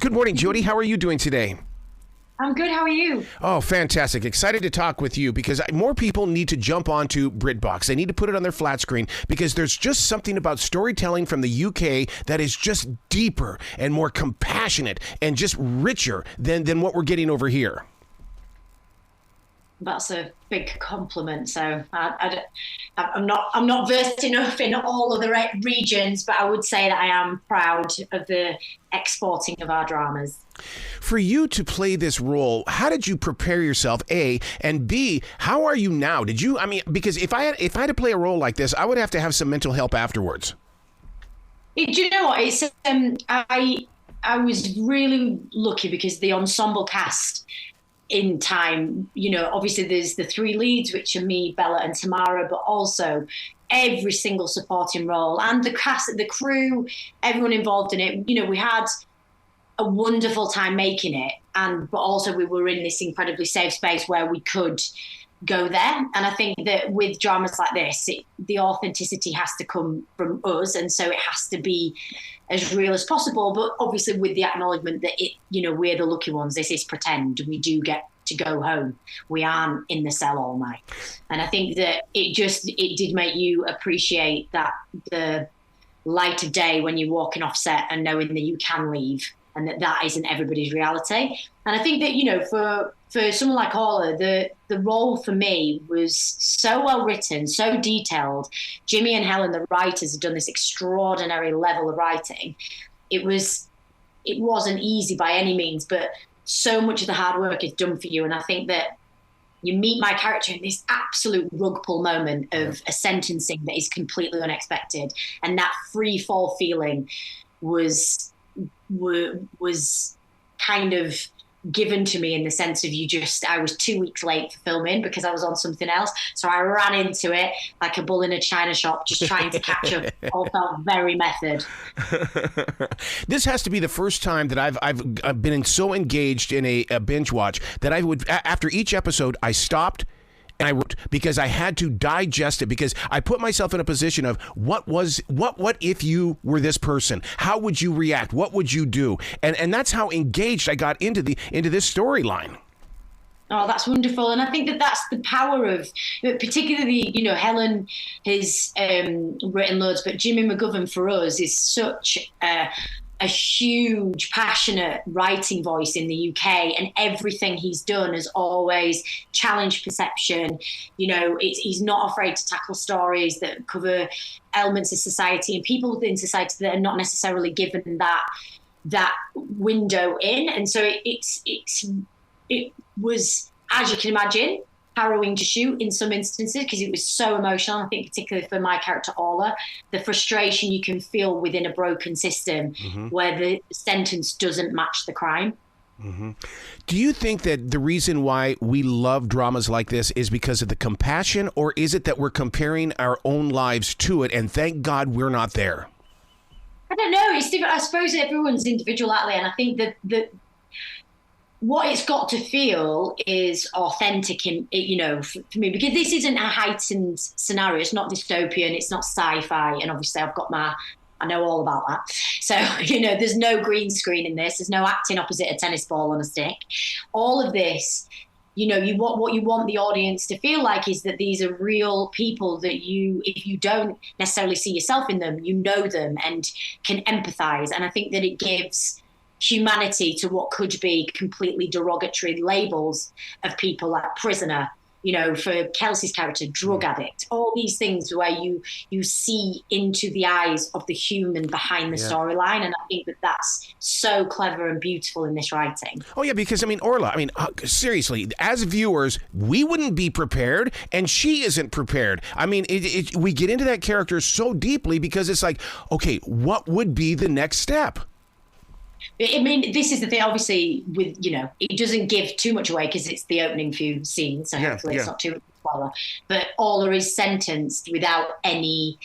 Good morning, Jodie. How are you doing today? I'm good. How are you? Oh, fantastic. Excited to talk with you because more people need to jump onto Britbox. They need to put it on their flat screen because there's just something about storytelling from the UK that is just deeper and more compassionate and just richer than what we're getting over here. That's a big compliment. So I'm not versed enough in all of the regions, but I would say that I am proud of the exporting of our dramas. For you to play this role, how did you prepare yourself, A, and B, how are you now? Because if I had to play a role like this, I would have to have some mental help afterwards. Do you know what? It's I was really lucky because the ensemble cast in time, obviously there's the three leads, which are me, Bella and Tamara, but also every single supporting role and the cast, the crew, everyone involved in it. We had a wonderful time making it, but also we were in this incredibly safe space where we could go there. And I think that with dramas like this, the authenticity has to come from us, and so it has to be as real as possible, but obviously with the acknowledgement that we're the lucky ones. This is pretend. We do get to go home. We aren't in the cell all night. And I think that it did make you appreciate that the light of day when you're walking off set and knowing that you can leave and that isn't everybody's reality. And I think that, for someone like Orla, the role for me was so well written, so detailed. Jimmy and Helen, the writers, have done this extraordinary level of writing. It wasn't easy by any means, but so much of the hard work is done for you. And I think that you meet my character in this absolute rug pull moment of a sentencing that is completely unexpected. And that free fall feeling was kind of given to me in the sense of I was 2 weeks late for filming because I was on something else. So I ran into it like a bull in a china shop, just trying to catch up. All felt very method. This has to be the first time that I've been so engaged in a binge watch that I would, after each episode, I stopped and I wrote because I had to digest it, because I put myself in a position of what if you were this person? How would you react? What would you do? And that's how engaged I got into this storyline. Oh, that's wonderful. And I think that that's the power of, particularly, Helen has written loads, but Jimmy McGovern for us is such a huge, passionate writing voice in the UK, and everything he's done has always challenged perception. He's not afraid to tackle stories that cover elements of society and people in society that are not necessarily given that window in. And so it was, as you can imagine, harrowing to shoot in some instances because it was so emotional. I think particularly for my character Orla, the frustration you can feel within a broken system where the sentence doesn't match the crime. Mm-hmm. Do you think that the reason why we love dramas like this is because of the compassion, or is it that we're comparing our own lives to it and thank God we're not there? I don't know. It's different. I suppose everyone's individuality, and I think that what it's got to feel is authentic for me, because this isn't a heightened scenario. It's not dystopian. It's not sci-fi. And obviously I know all about that. So, there's no green screen in this. There's no acting opposite a tennis ball on a stick. All of this, what you want the audience to feel like is that these are real people that if you don't necessarily see yourself in them, you know them and can empathize. And I think that it gives humanity to what could be completely derogatory labels of people like prisoner, for Kelsey's character, drug addict, all these things where you see into the eyes of the human behind the storyline. And I think that that's so clever and beautiful in this writing. Oh, yeah, because, Orla, seriously, as viewers, we wouldn't be prepared, and she isn't prepared. We get into that character so deeply because it's like, okay, what would be the next step? This is the thing, obviously, with, it doesn't give too much away because it's the opening few scenes, so hopefully it's not too much spoiler. But Orla is sentenced without any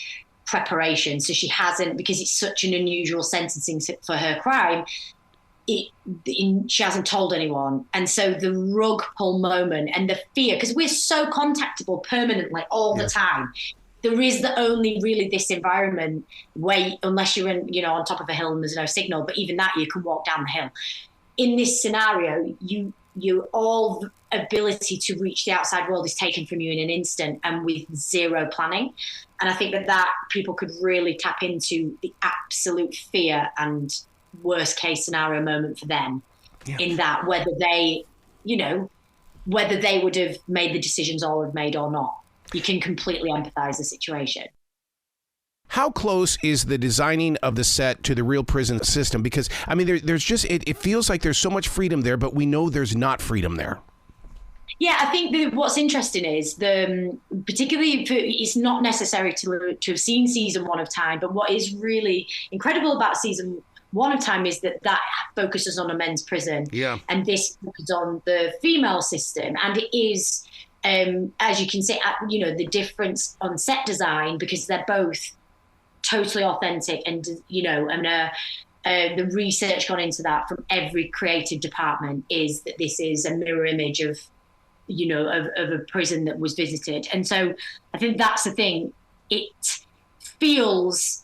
preparation. So she hasn't, because it's such an unusual sentencing for her crime, she hasn't told anyone. And so the rug pull moment and the fear, because we're so contactable permanently all the time. there is the only really this environment where, unless you're in, on top of a hill and there's no signal, but even that you can walk down the hill. In this scenario, your all ability to reach the outside world is taken from you in an instant and with zero planning. And I think that people could really tap into the absolute fear and worst case scenario moment for them in that, whether they would have made the decisions all have made or not. You can completely empathize the situation. How close is the designing of the set to the real prison system? Because, I mean, there's just, it feels like there's so much freedom there, but we know there's not freedom there. Yeah, I think what's interesting is particularly it's not necessary to have seen season 1 of Time, but what is really incredible about season 1 of Time is that focuses on a men's prison. Yeah. And this focuses on the female system. And it is, as you can see, the difference on set design, because they're both totally authentic and, the research gone into that from every creative department is that this is a mirror image of a prison that was visited. And so I think that's the thing. It feels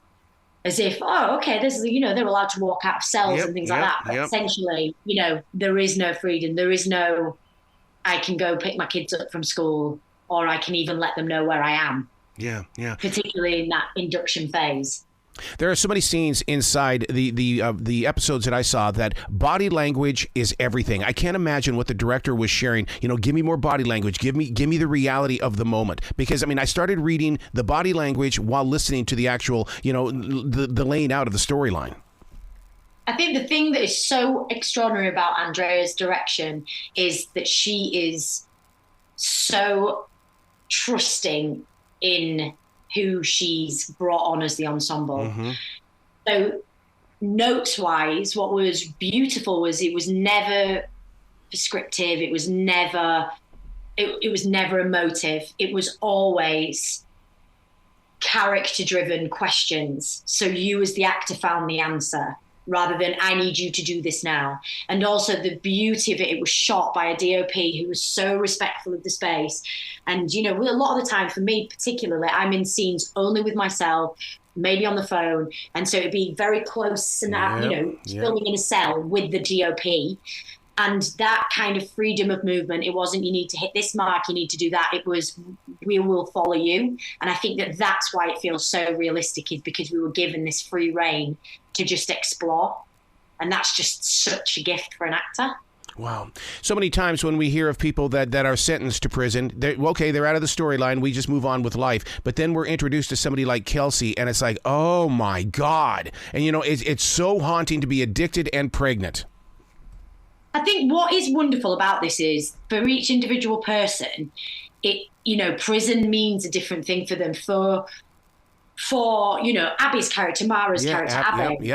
as if, there's, they're allowed to walk out of cells and things like that. But essentially, there is no freedom. There is no, I can go pick my kids up from school, or I can even let them know where I am. Yeah, yeah. Particularly in that induction phase. There are so many scenes inside the episodes that I saw that body language is everything. I can't imagine what the director was sharing. Give me more body language. Give me the reality of the moment. Because, I mean, I started reading the body language while listening to the actual, the laying out of the storyline. I think the thing that is so extraordinary about Andrea's direction is that she is so trusting in who she's brought on as the ensemble. Mm-hmm. So notes-wise, what was beautiful was it was never prescriptive. It was never emotive. It was always character-driven questions. So you as the actor found the answer, rather than I need you to do this now. And also the beauty of it was shot by a DOP who was so respectful of the space. And, a lot of the time for me particularly, I'm in scenes only with myself, maybe on the phone. And so it'd be very close and filming in a cell with the DOP. And that kind of freedom of movement, it wasn't you need to hit this mark, you need to do that. It was we will follow you. And I think that that's why it feels so realistic, is because we were given this free reign to just explore. And that's just such a gift for an actor. Wow. So many times when we hear of people that are sentenced to prison, they're out of the storyline, we just move on with life. But then we're introduced to somebody like Kelsey, and it's like, oh my God. And, it's so haunting to be addicted and pregnant. I think what is wonderful about this is for each individual person, prison means a different thing for them. For Abby's character, Mara's character, Abby,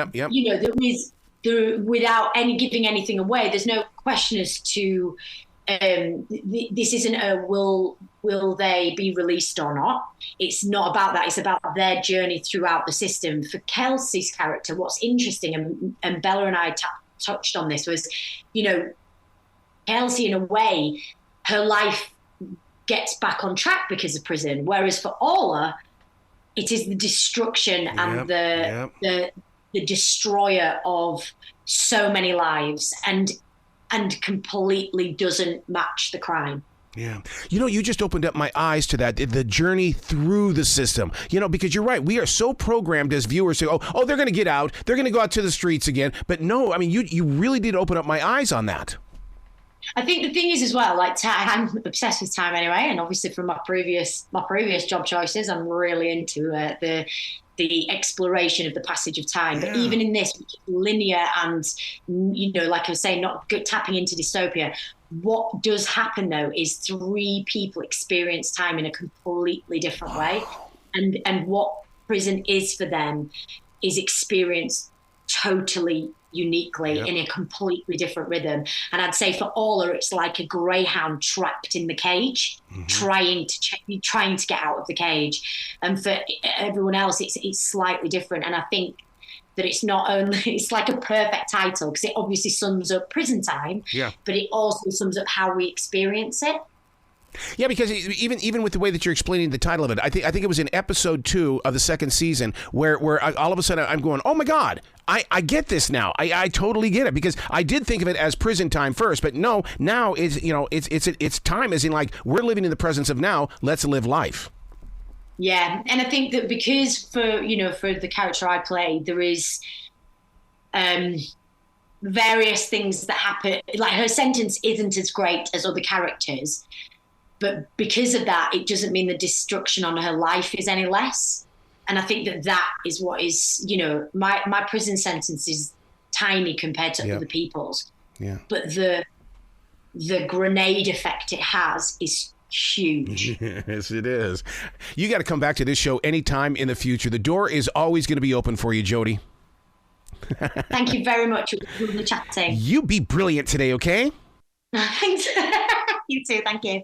there without giving anything away, there's no question as to this isn't a will they be released or not. It's not about that. It's about their journey throughout the system. For Kelsey's character, what's interesting, and Bella and I touched on this, was, Kelsey, in a way, her life gets back on track because of prison. Whereas for Orla, it is the destruction and the destroyer of so many lives, and completely doesn't match the crime. Yeah. You just opened up my eyes to that, the journey through the system, because you're right. We are so programmed as viewers to, they're going to get out. They're going to go out to the streets again. But no, I mean, you really did open up my eyes on that. I think the thing is as well, like I'm obsessed with time anyway. And obviously from my previous job choices, I'm really into the exploration of the passage of time. But even in this, which is linear and, like I was saying, not tapping into dystopia, what does happen, though, is 3 people experience time in a completely different way. And what prison is for them is experienced totally uniquely in a completely different rhythm. And I'd say for Orla, it's like a greyhound trapped in the cage, trying to get out of the cage. And for everyone else, it's slightly different. And I think that it's not only, it's like a perfect title because it obviously sums up prison time, but it also sums up how we experience it. Yeah, because even with the way that you're explaining the title of it, I think it was in episode 2 of the second season where all of a sudden I'm going, oh my God, I get this now. I totally get it, because I did think of it as prison time first, but no, now it's time, as in like we're living in the presence of now. Let's live life. Yeah, and I think that because for the character I play, there is various things that happen. Like her sentence isn't as great as other characters. But because of that, it doesn't mean the destruction on her life is any less. And I think that is what is, my prison sentence is tiny compared to other people's. Yeah. But the grenade effect it has is huge. Yes, it is. You got to come back to this show anytime in the future. The door is always going to be open for you, Jodie. Thank you very much for the chatting. You be brilliant today, okay? Thanks. You too. Thank you.